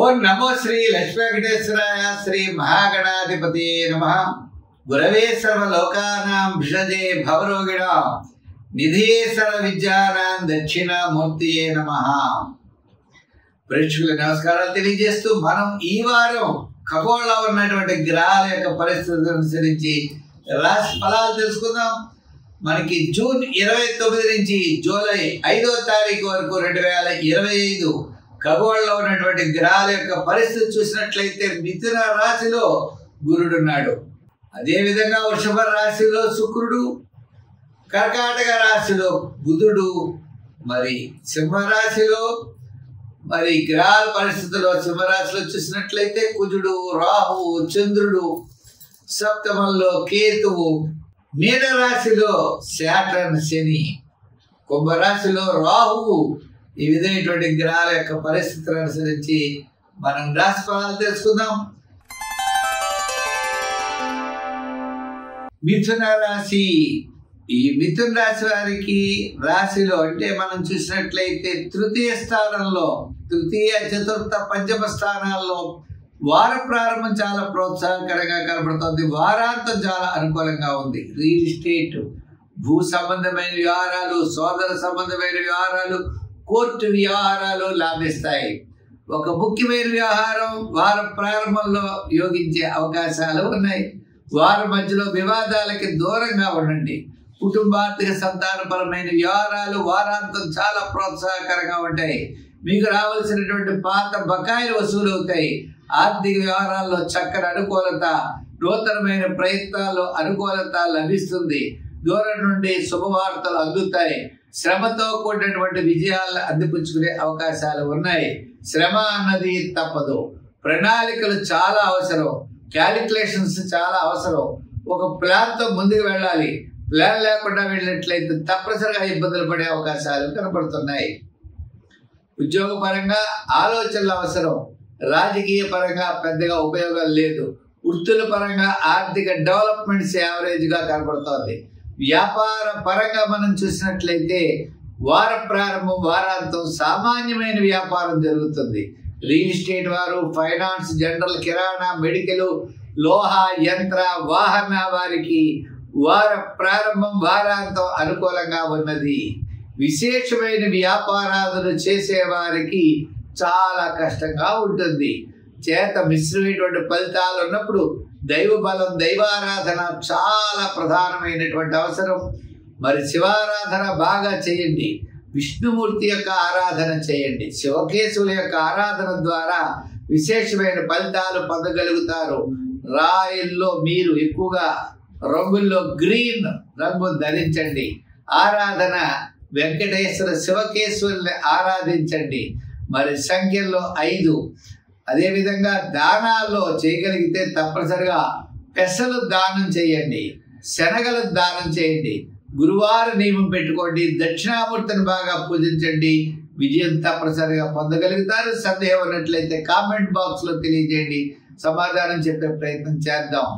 ఓం నమో శ్రీ లక్ష్మీ వెంకటేశ్వరాయ శ్రీ మహాగణాధిపతి నమః. గురవే సర్వలోకానాం భిషజే భవరోగిణాం నిధియే సర్వ విద్యానాం దక్షిణామూర్తియే నమః. ప్రేక్షకులకు నమస్కారాలు తెలియజేస్తూ మనం ఈ వారం ఖగోళంలో ఉన్నటువంటి గ్రహాల యొక్క పరిస్థితులను అనుసరించి రాశి ఫలాలు తెలుసుకుందాం. మనకి జూన్ 29 నుంచి జూలై 5వ తారీఖు వరకు 2025 ఖగోళంలో ఉన్నటువంటి గ్రహాల యొక్క పరిస్థితి చూసినట్లయితే మిథున రాశిలో గురుడున్నాడు. అదేవిధంగా వృషభ రాశిలో శుక్రుడు, కర్కాటక రాశిలో బుధుడు, మరి సింహరాశిలో మరి గ్రహాల పరిస్థితుల్లో సింహరాశిలో చూసినట్లయితే కుజుడు, రాహువు, చంద్రుడు, సప్తమంలో కేతువు, మీనరాశిలో శాటర్న్ శని, కుంభరాశిలో రాహువు. ఈ విధమైనటువంటి గ్రహాల యొక్క పరిస్థితులను అనుసరించి మనం రాశి ఫలాలు తెలుసుకుందాం. మిథున రాశి. ఈ మిథున రాశి వారికి రాశిలో అంటే మనం చూసినట్లయితే తృతీయ స్థానంలో, తృతీయ, చతుర్థ, పంచమ స్థానాల్లో వార ప్రారంభం చాలా ప్రోత్సాహకరంగా కనబడుతుంది. వారాంతం చాలా అనుకూలంగా ఉంది. రియల్ ఎస్టేట్, భూ సంబంధమైన వ్యవహారాలు, సోదర సంబంధమైన వ్యవహారాలు, కోర్టు వ్యవహారాలు లాభిస్తాయి. ఒక ముఖ్యమైన వ్యవహారం వార ప్రారంభంలో యోగించే అవకాశాలు ఉన్నాయి. వారం మధ్యలో వివాదాలకి దూరంగా ఉండండి. కుటుంబార్థిక సంతానపరమైన వ్యవహారాలు వారాంతం చాలా ప్రోత్సాహకరంగా ఉంటాయి. మీకు రావాల్సినటువంటి పాత బకాయిలు వసూలు అవుతాయి. ఆర్థిక వ్యవహారాల్లో చక్కని అనుకూలత, నూతనమైన ప్రయత్నాల్లో అనుకూలత లభిస్తుంది. దూరం నుండి శుభవార్తలు అందుతాయి. శ్రమతో కూడినటువంటి విజయాలను అందిపుచ్చుకునే అవకాశాలు ఉన్నాయి. శ్రమ అన్నది తప్పదు. ప్రణాళికలు చాలా అవసరం. క్యాలిక్యులేషన్స్ చాలా అవసరం. ఒక ప్లాన్తో ముందుకు వెళ్ళాలి. ప్లాన్ లేకుండా వెళ్ళినట్లయితే తప్పనిసరిగా ఇబ్బందులు పడే అవకాశాలు కనపడుతున్నాయి. ఉద్యోగపరంగా ఆలోచనలు అవసరం. రాజకీయ పరంగా పెద్దగా ఉపయోగం లేదు. వృత్తుల పరంగా ఆర్థిక డెవలప్మెంట్స్ యావరేజ్గా కనపడుతోంది. వ్యాపార పరంగా మనం చూసినట్లయితే వార ప్రారంభం వారాంతం సామాన్యమైన వ్యాపారం జరుగుతుంది. రియల్ ఎస్టేట్ వారు, ఫైనాన్స్, జనరల్, కిరాణా, మెడికల్, లోహ, యంత్ర, వాహన వారికి వార ప్రారంభం వారాంతం అనుకూలంగా ఉన్నది. విశేషమైన వ్యాపారాలు చేసేవారికి చాలా కష్టంగా ఉంటుంది. చేత మిశ్రమైనటువంటి ఫలితాలు ఉన్నప్పుడు దైవ బలం, దైవారాధన చాలా ప్రధానమైనటువంటి అవసరం. మరి శివారాధన బాగా చేయండి. విష్ణుమూర్తి యొక్క ఆరాధన చేయండి. శివకేశవుల యొక్క ఆరాధన ద్వారా విశేషమైన ఫలితాలు పొందగలుగుతారు. రాయల్లో మీరు ఎక్కువగా రంగుల్లో గ్రీన్ రంగు ధరించండి. ఆరాధన వెంకటేశ్వర శివకేశవుల్ని ఆరాధించండి. మరి సంఖ్యల్లో 5. అదేవిధంగా దానాల్లో చేయగలిగితే తప్పనిసరిగా పెసలు దానం చేయండి, శనగలు దానం చేయండి. గురువారం నియమం పెట్టుకోండి. దక్షిణామూర్తిని బాగా పూజించండి. విజయం తప్పనిసరిగా పొందగలుగుతారు. సందేహం ఉన్నట్లయితే కామెంట్ బాక్స్లో తెలియజేయండి. సమాధానం చెప్పే ప్రయత్నం చేద్దాం.